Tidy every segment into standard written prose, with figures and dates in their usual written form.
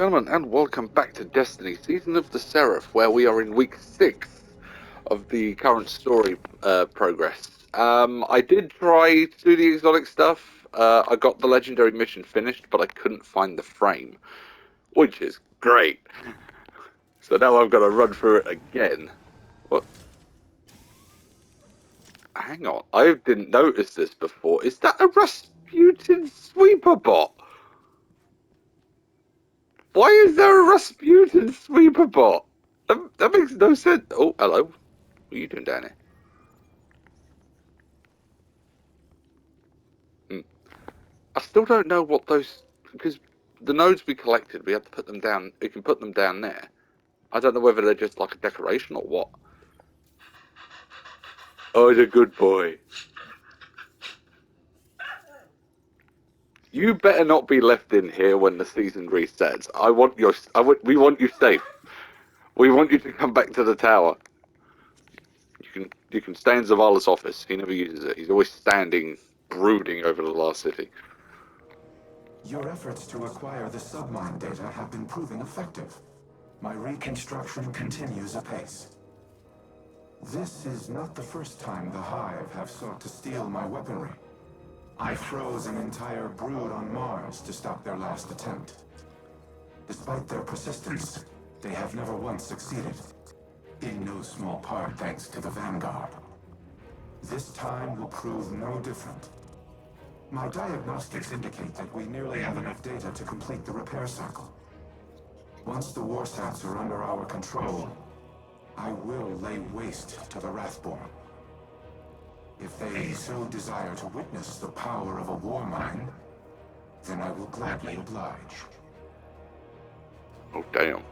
Gentlemen, and welcome back to Destiny, Season of the Seraph, where we are in week 6 of the current story progress. I did try to do the exotic stuff. I got the legendary mission finished, but I couldn't find the frame, which is great. So now I've got to run through it again. What? Hang on, I didn't notice this before. Is that a Rasputin sweeper bot? Why is there a Rasputin sweeper bot? That makes no sense. Oh, hello. What are you doing down here? I still don't know what those, because the nodes we collected, we had to put them down. We can put them down there. I don't know whether they're just like a decoration or what. Oh, he's a good boy. You better not be left in here when the season resets. We want you safe. We want you to come back to the tower. You can stay in Zavala's office. He never uses it. He's always standing, brooding over the last city. Your efforts to acquire the submine data have been proving effective. My reconstruction continues apace. This is not the first time the Hive have sought to steal my weaponry. I froze an entire brood on Mars to stop their last attempt. Despite their persistence, they have never once succeeded. In no small part thanks to the Vanguard. This time will prove no different. My diagnostics indicate that we nearly have enough data to complete the repair cycle. Once the warsats are under our control, I will lay waste to the Wrathborn. If they so desire to witness the power of a war mine, then I will gladly oblige. Oh, damn.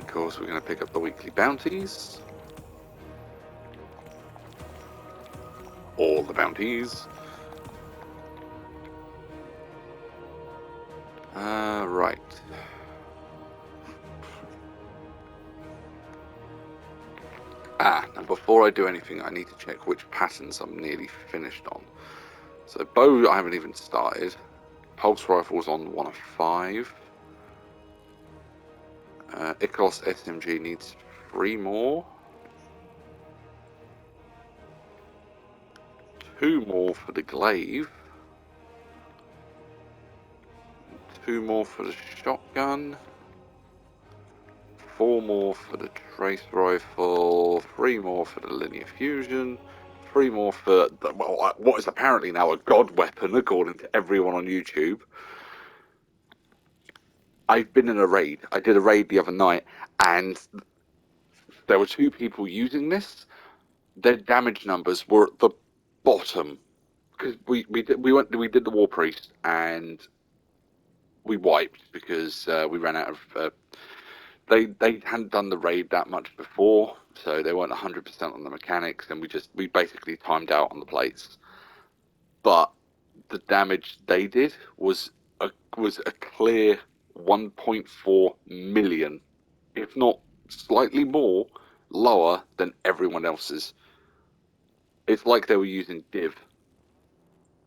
Of course, we're going to pick up the weekly bounties. All the bounties. Right. Now before I do anything, I need to check which patterns I'm nearly finished on. So bow, I haven't even started. Pulse rifle's on 1 of 5. Icos SMG needs 3 more. 2 more for the glaive. 2 more for the shotgun. 4 more for the trace rifle. 3 more for the linear fusion. 3 more for what is apparently now a god weapon, according to everyone on YouTube. I've been in a raid. I did a raid the other night, and there were 2 people using this. Their damage numbers were at the bottom because we did the war priest and we wiped because we ran out of. They hadn't done the raid that much before, so they weren't 100% on the mechanics, and we basically timed out on the plates. But the damage they did was a clear 1.4 million, if not slightly more, lower than everyone else's. It's like they were using Div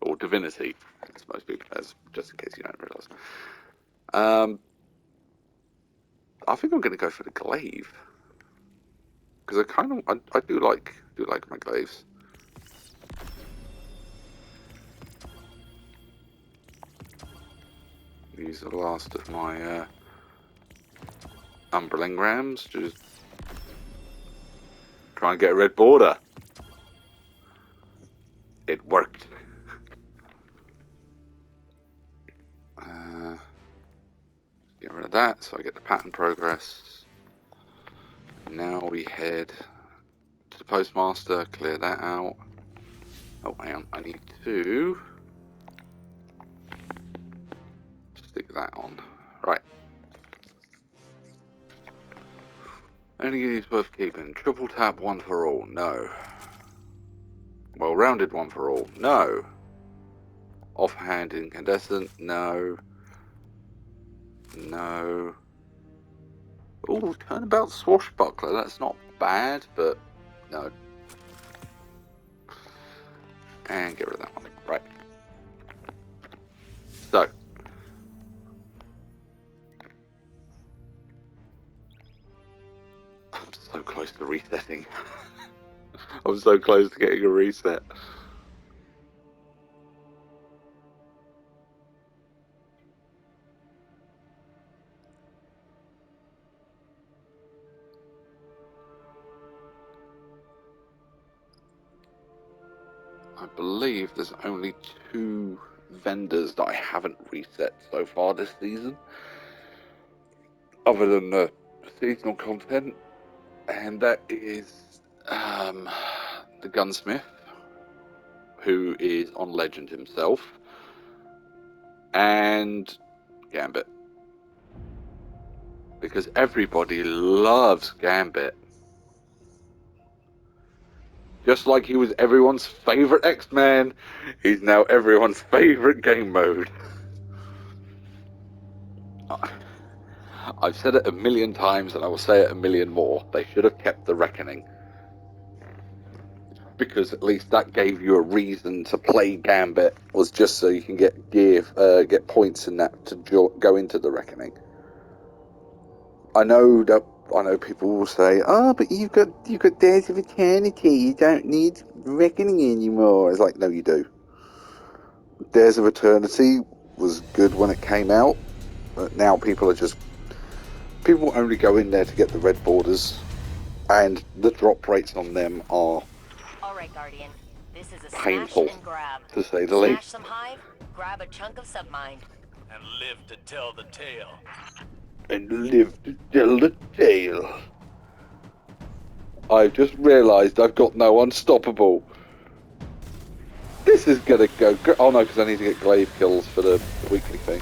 or Divinity, as most people as just in case you don't realise. I think I'm going to go for the glaive because I do like my glaives. Use the last of my Umbrelengrams to just try and get a red border. It worked. Get rid of that, so I get the pattern progress. Now we head to the postmaster, clear that out. Oh, hang on, I need to stick that on. Right. Any of these worth keeping? Triple tap, 1 for all. No. Well rounded, 1 for all. No. Offhand incandescent. No. No. Oh, turnabout swashbuckler. That's not bad, but no. And get rid of that one. Right. So. I'm so close to resetting. I'm so close to getting a reset. I believe there's only 2 vendors that I haven't reset so far this season, other than the seasonal content, and that is the gunsmith, who is on Legend himself, and Gambit, because everybody loves Gambit. Just like he was everyone's favourite X-Man, he's now everyone's favourite game mode. I've said it a million times and I will say it a million more. They should have kept the Reckoning. Because at least that gave you a reason to play Gambit, was just so you can get points in that to go into the Reckoning. I know people will say, "Oh, but you've got Days of Eternity. You don't need Reckoning anymore." It's like, no, you do. Days of Eternity was good when it came out, but now people only go in there to get the red borders, and the drop rates on them are Alright, Guardian. This is a painful, smash and grab. to say the Smash least. some hive, grab a chunk of submind. And live to tell the tale. And live to tell the tale. I've just realised I've got no unstoppable. This is gonna go. Oh no, because I need to get glaive kills for the weekly thing.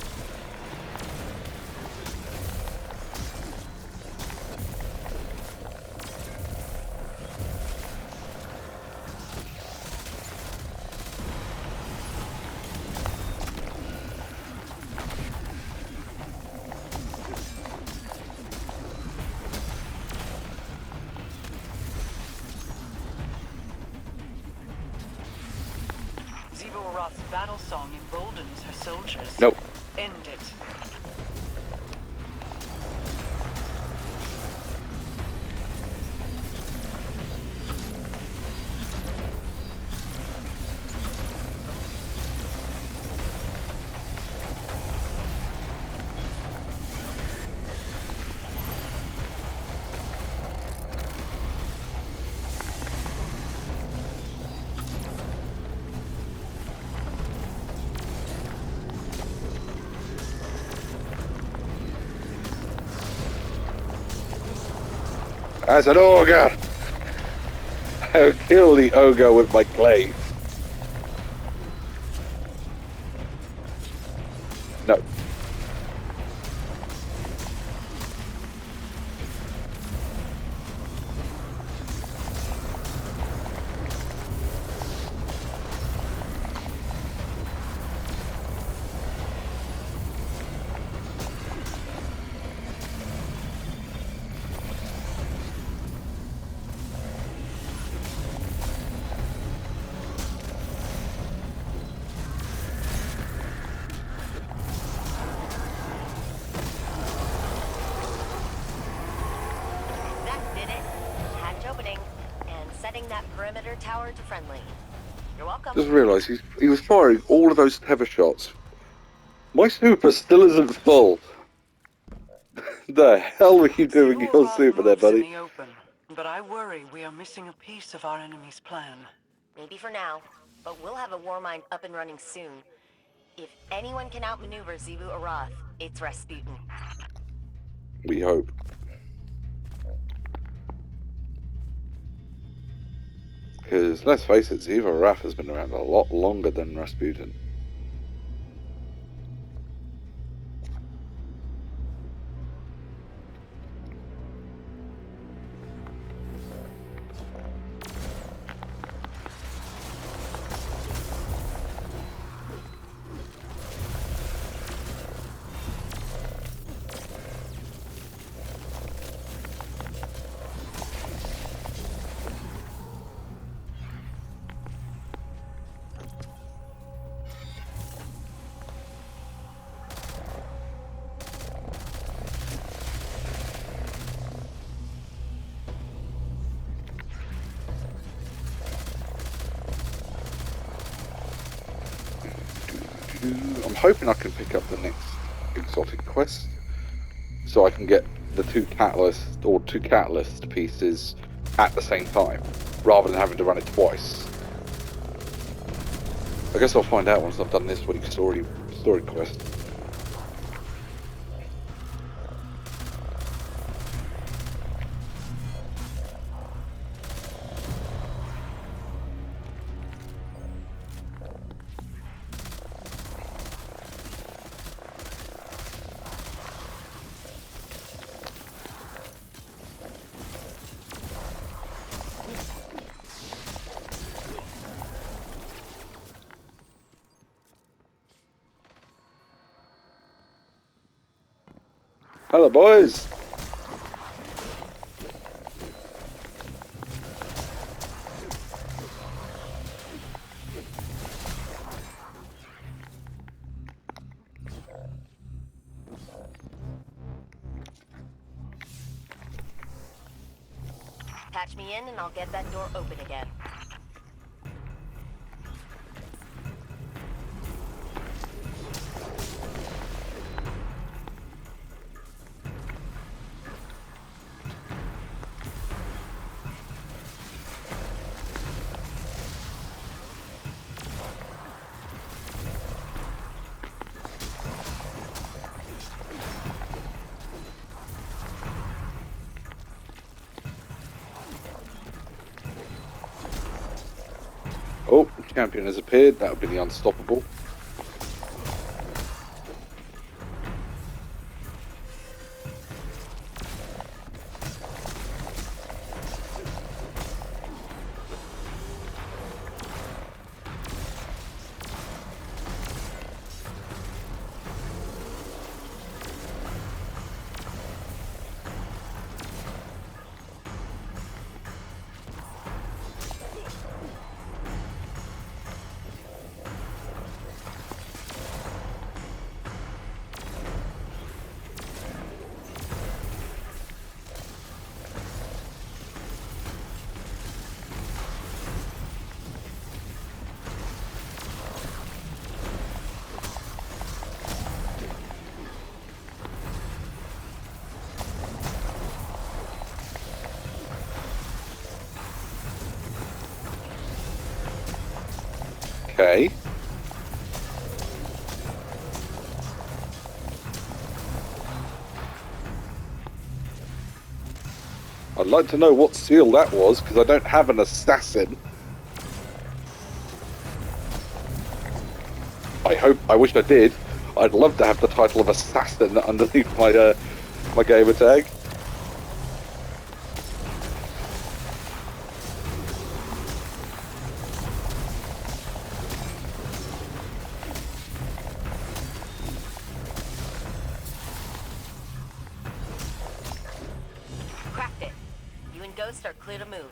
Roth's battle song emboldens her soldiers. Nope. End it. As an ogre, I'll kill the ogre with my glaive. No. Setting that perimeter tower to friendly. You're welcome. Just realised he was firing all of those tether shots. My super still isn't full. The hell were you doing in your super there, buddy? In the open, but I worry we are missing a piece of our enemy's plan. Maybe for now, but we'll have a war mind up and running soon. If anyone can outmaneuver Xivu Arath, it's Rasputin. We hope. Because, let's face it, Xivu Arath has been around a lot longer than Rasputin. I'm hoping I can pick up the next exotic quest, so I can get the two catalyst pieces at the same time, rather than having to run it twice. I guess I'll find out once I've done this week's story quest. Hello, boys! Patch me in and I'll get that door open again. Oh, champion has appeared. That would be the unstoppable. Okay. I'd like to know what seal that was, because I don't have an assassin. I wish I did. I'd love to have the title of assassin underneath my my gamer tag. Cracked it. You and Ghost are clear to move.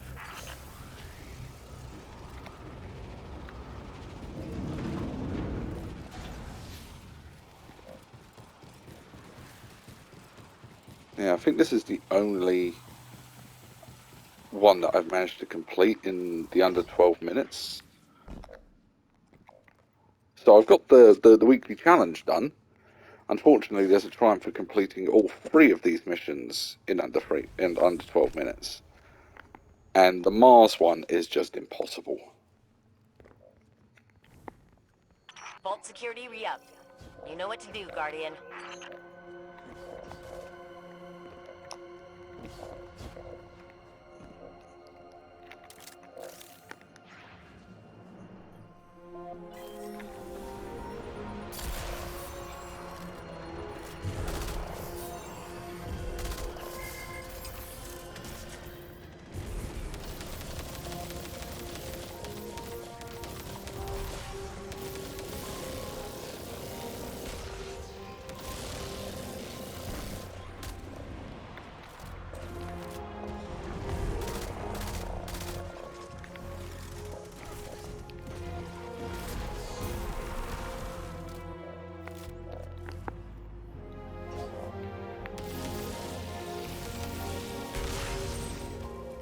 Yeah, I think this is the only one that I've managed to complete in the under 12 minutes. So I've got the weekly challenge done. Unfortunately, there's a triumph for completing all three of these missions in under 12 minutes. And the Mars one is just impossible. Vault security re-upped. You know what to do, Guardian.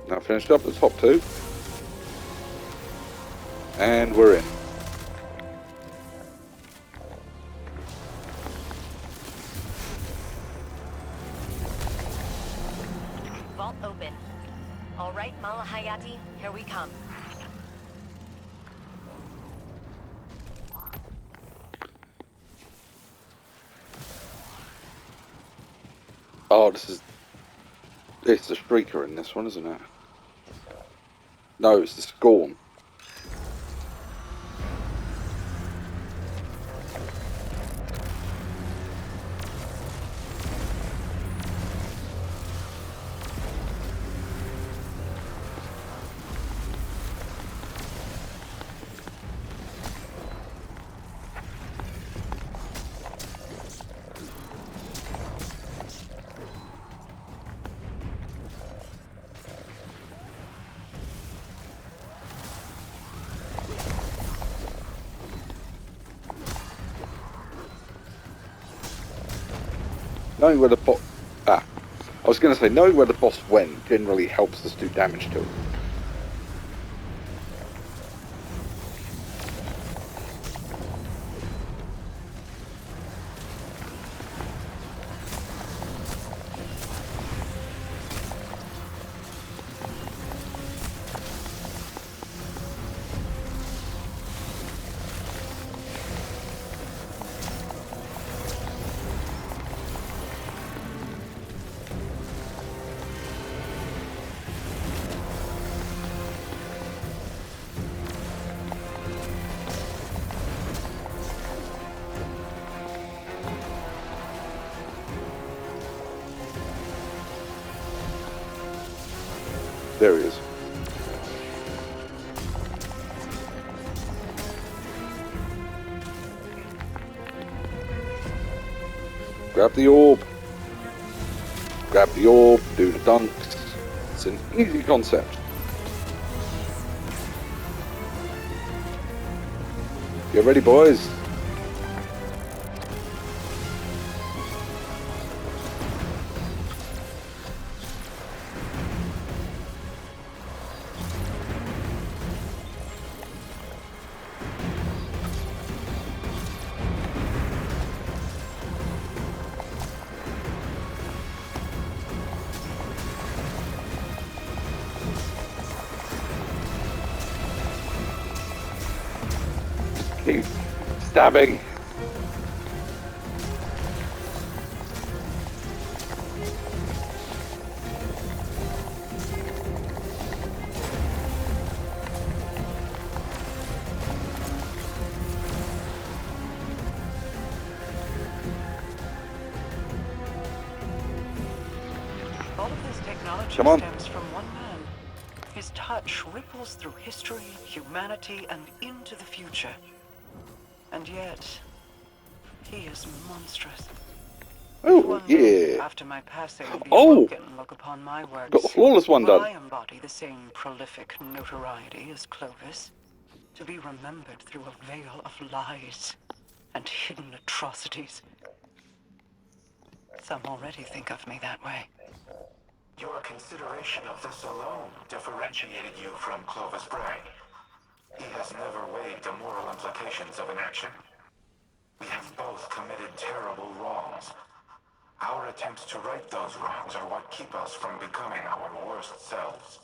Now finished up the top two. And we're in. Oh, it's the Shrieker in this one, isn't it? No, it's the Scorn. Knowing where the boss... I was going to say, knowing where the boss went generally helps us do damage to him. There he is. Grab the orb. Grab the orb, do the dunks. It's an easy concept. Get ready, boys. Keep stabbing. All of this technology Come on. stems from one man. His touch ripples through history, humanity, and into the future. And yet, he is monstrous. Oh, One day, yeah. after my passing, the Oh! awoken look upon my Got works. the flawless one Will done. I embody the same prolific notoriety as Clovis? To be remembered through a veil of lies and hidden atrocities. Some already think of me that way. Your consideration of this alone differentiated you from Clovis Bray. He has never weighed the moral implications of an action. We have both committed terrible wrongs. Our attempts to right those wrongs are what keep us from becoming our worst selves.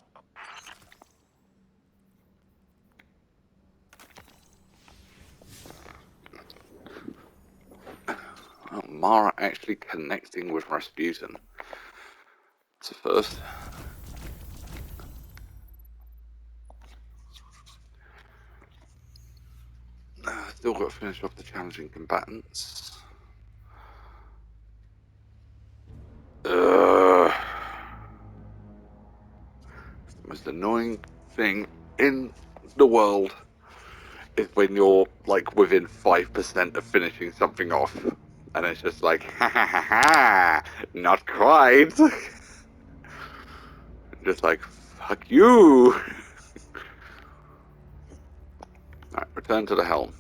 Oh, Mara actually connecting with Rasputin. It's a first. Still got to finish off the challenging combatants. The most annoying thing in the world is when you're like within 5% of finishing something off, and it's just like, ha ha ha ha, not quite. Just like, fuck you. Alright, return to the helm.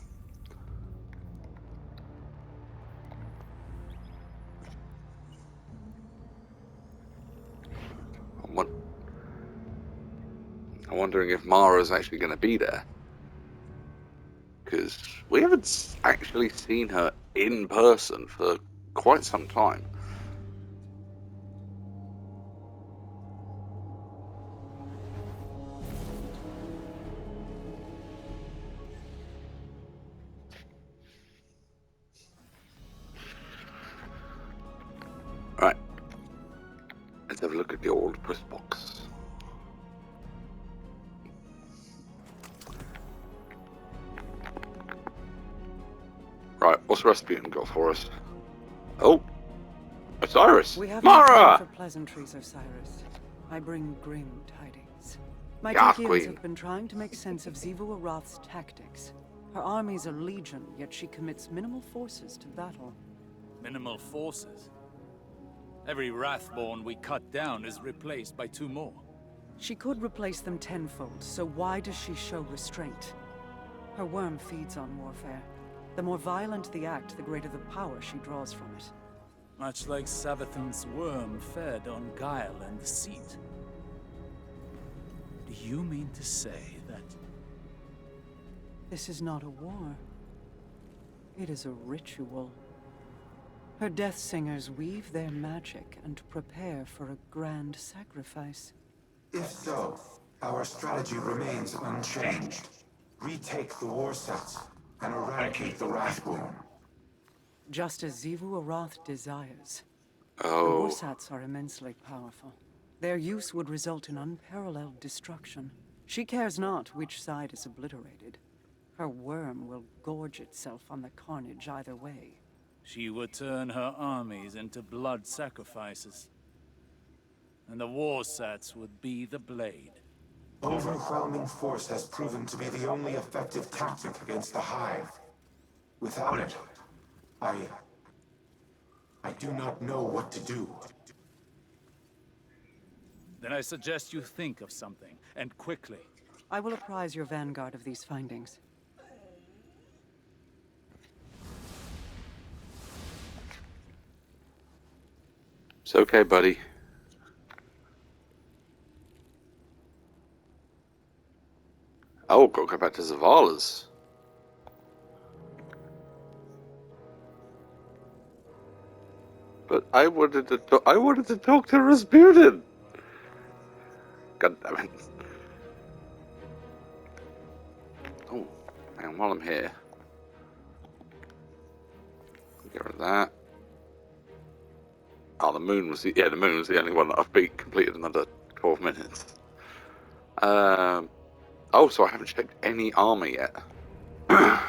I'm wondering if Mara's actually going to be there. Because we haven't actually seen her in person for quite some time. Right. the old post box. Right, what's Rasputin got for us? Oh, Osiris! We have no time Mara! for pleasantries, Osiris. I bring grim tidings. My Yes, Takians Queen. have been trying to make sense of Xivu Arath's tactics. Her armies are legion, yet she commits minimal forces to battle. Minimal forces. Every Wrathborn we cut down is replaced by 2 more. She could replace them tenfold, so why does she show restraint? Her worm feeds on warfare. The more violent the act, the greater the power she draws from it. Much like Savathun's worm fed on guile and deceit. Do you mean to say that... This is not a war. It is a ritual. Her death singers weave their magic and prepare for a grand sacrifice. If so, our strategy remains unchanged. Retake the war sets and eradicate the Wrathborn. Just as Xivu Arath desires. The Oh, Warsats are immensely powerful. Their use would result in unparalleled destruction. She cares not which side is obliterated. Her worm will gorge itself on the carnage either way. She would turn her armies into blood sacrifices. And the Warsats would be the blade. Overwhelming force has proven to be the only effective tactic against the hive. Without it, I do not know what to do. Then I suggest you think of something, and quickly. I will apprise your vanguard of these findings. it's okay, buddy. Oh, gotta go back to Zavala's. But I wanted to talk to Rasputin. God damn it. Oh, and while I'm here, get rid of that. Oh, the moon was the only one that I've completed in under 12 minutes. Oh, so I haven't checked any armor yet. No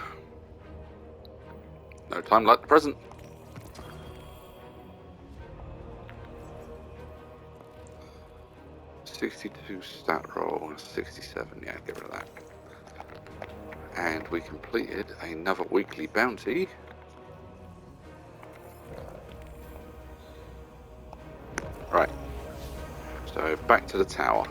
time like the present. $62 stat roll, 67, yeah, get rid of that. And we completed another weekly bounty. Right, so back to the tower.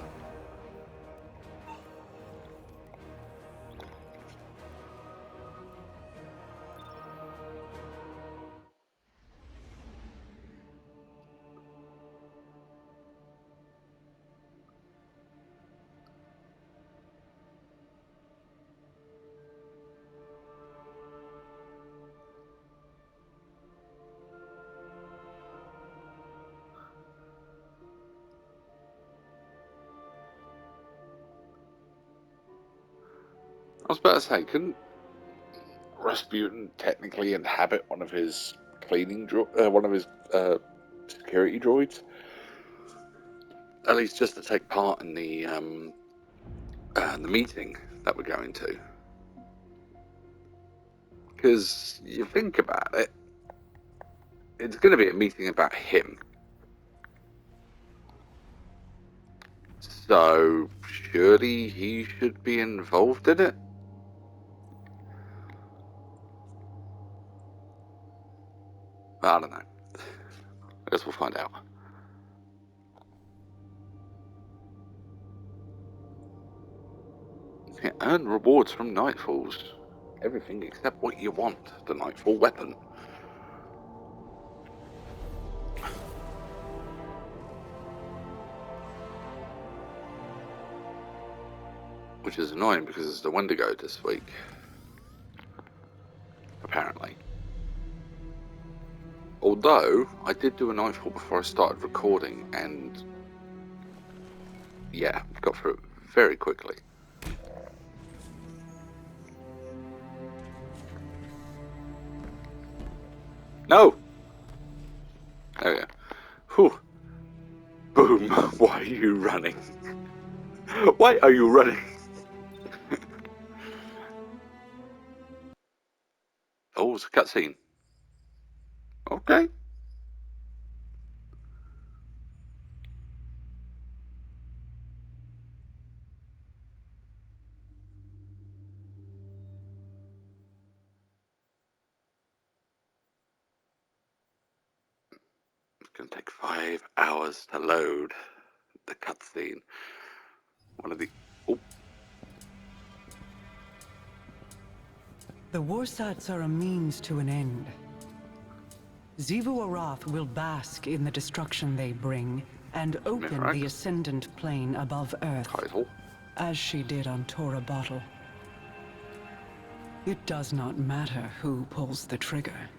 I was about to say, couldn't Rasputin technically inhabit one of his one of his security droids? At least just to take part in the meeting that we're going to. Because you think about it, it's going to be a meeting about him. So surely he should be involved in it? I don't know. I guess we'll find out. You can earn rewards from Nightfalls. Everything except what you want, the Nightfall weapon. Which is annoying because it's the Wendigo this week. Apparently. Although, I did do a Nightfall before I started recording and yeah, got through it very quickly. No! There we go. Whew. Boom. Why are you running? Why are you running? Oh, it's a cutscene. Okay. It's going to take 5 hours to load the cutscene. One of the... Oh, The Warsats are a means to an end. Xivu Arath will bask in the destruction they bring and open right. the Ascendant Plane above Earth, title. as she did on Tora Bottle. It does not matter who pulls the trigger.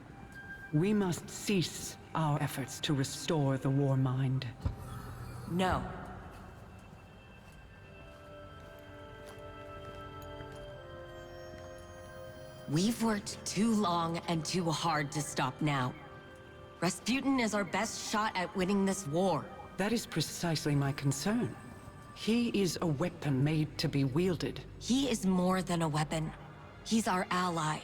We must cease our efforts to restore the War Mind. No. We've worked too long and too hard to stop now. Rasputin is our best shot at winning this war. That is precisely my concern. He is a weapon made to be wielded. He is more than a weapon. He's our ally.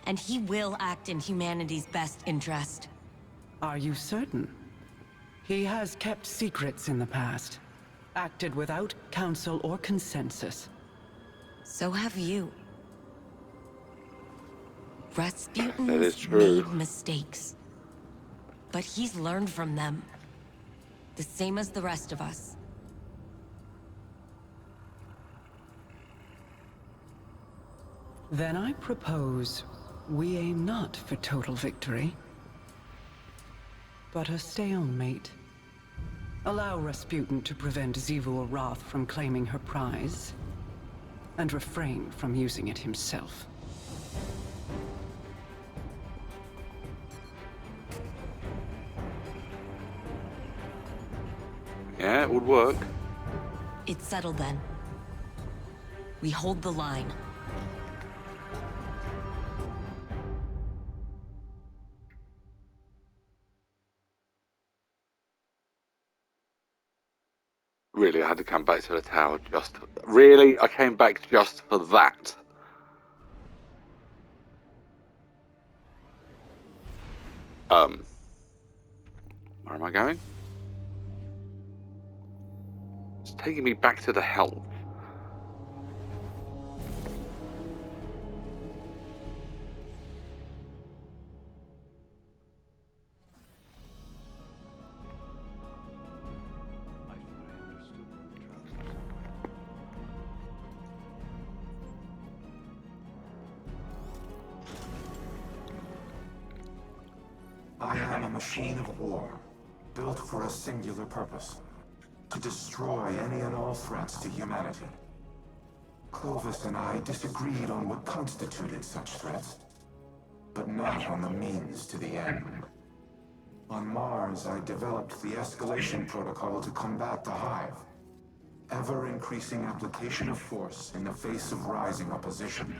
And he will act in humanity's best interest. Are you certain? He has kept secrets in the past, acted without counsel or consensus. So have you. That is Rasputin's true. made mistakes. But he's learned from them. The same as the rest of us. Then I propose we aim not for total victory, but a stalemate. Allow Rasputin to prevent Xivu Arath from claiming her prize, and refrain from using it himself. Yeah, it would work. It's settled then. We hold the line. Really, I had to come back to the tower just... Really? I came back just for that. Where am I going? It's taking me back to the helm. I am a machine of war, built for a singular purpose: to destroy any and all threats to humanity. Clovis and I disagreed on what constituted such threats, but not on the means to the end. On Mars, I developed the escalation protocol to combat the hive. Ever-increasing application of force in the face of rising opposition.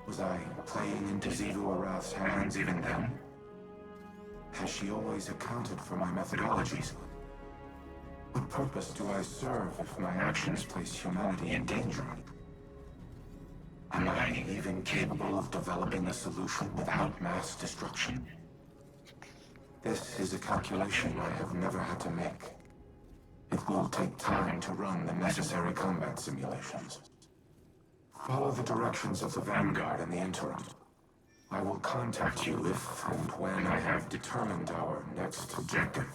Was I playing into Xivu Arath's hands even then? Has she always accounted for my methodologies? What purpose do I serve if my actions place humanity in danger? Am I even capable of developing a solution without mass destruction? This is a calculation I have never had to make. It will take time to run the necessary combat simulations. Follow the directions of the Vanguard in the interim. I will contact you if and when I have determined our next objective.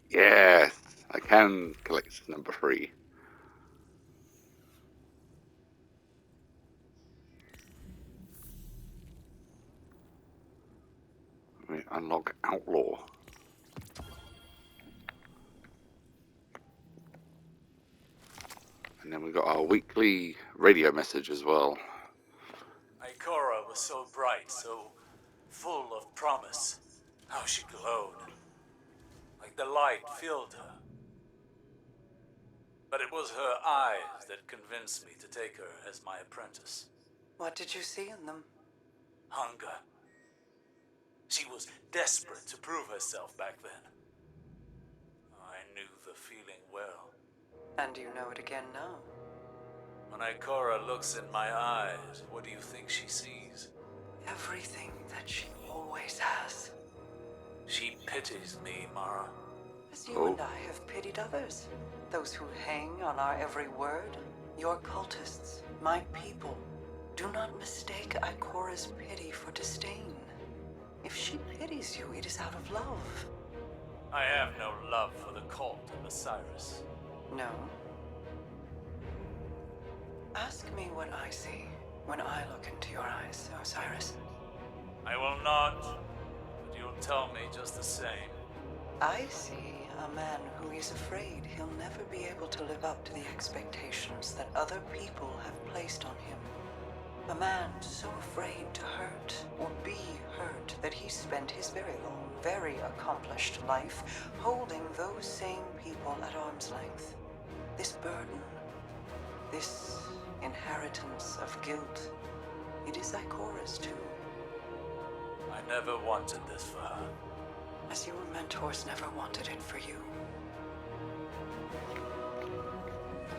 Yes, I can collect number 3. We unlock Outlaw. And then we got our weekly radio message as well. Ikora was so bright, so full of promise. How she glowed. Like the light filled her. But it was her eyes that convinced me to take her as my apprentice. What did you see in them? Hunger. She was desperate to prove herself back then. I knew the feeling well. And you know it again now. When Ikora looks in my eyes, what do you think she sees? Everything that she always has. She pities me, Mara. As you Oh. and I have pitied others. Those who hang on our every word. Your cultists, my people. Do not mistake Ikora's pity for disdain. If she pities you, it is out of love. I have no love for the cult of Osiris. No. Ask me what I see when I look into your eyes, Osiris. I will not, but you'll tell me just the same. I see a man who is afraid he'll never be able to live up to the expectations that other people have placed on him. A man so afraid to hurt or be hurt that he spent his very long, very accomplished life holding those same people at arm's length. This burden, this inheritance of guilt, it is Ikora's too. I never wanted this for her. As your mentors never wanted it for you.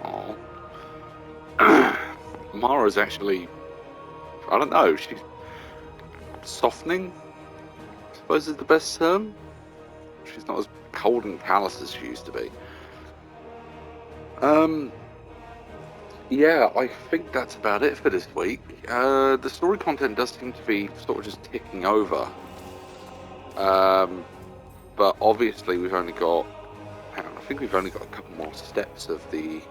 Oh. Mara's actually, I don't know, she's softening, I suppose is the best term. She's not as cold and callous as she used to be. Yeah, I think that's about it for this week. The story content does seem to be sort of just ticking over. But obviously we've only got, hang on, I think we've only got a couple more steps of the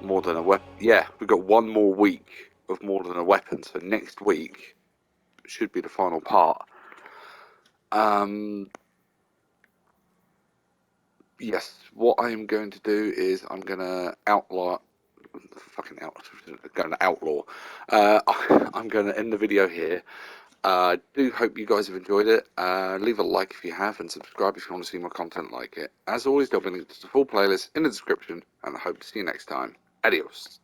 More Than a Weapon. Yeah, we've got one more week of More Than a Weapon, so next week should be the final part. Yes, what I'm going to do is I'm going to outlaw. I'm going to end the video here. Do hope you guys have enjoyed it. Leave a like if you have, and subscribe if you want to see more content like it. As always, there'll be links to the full playlist in the description, and I hope to see you next time. Adios.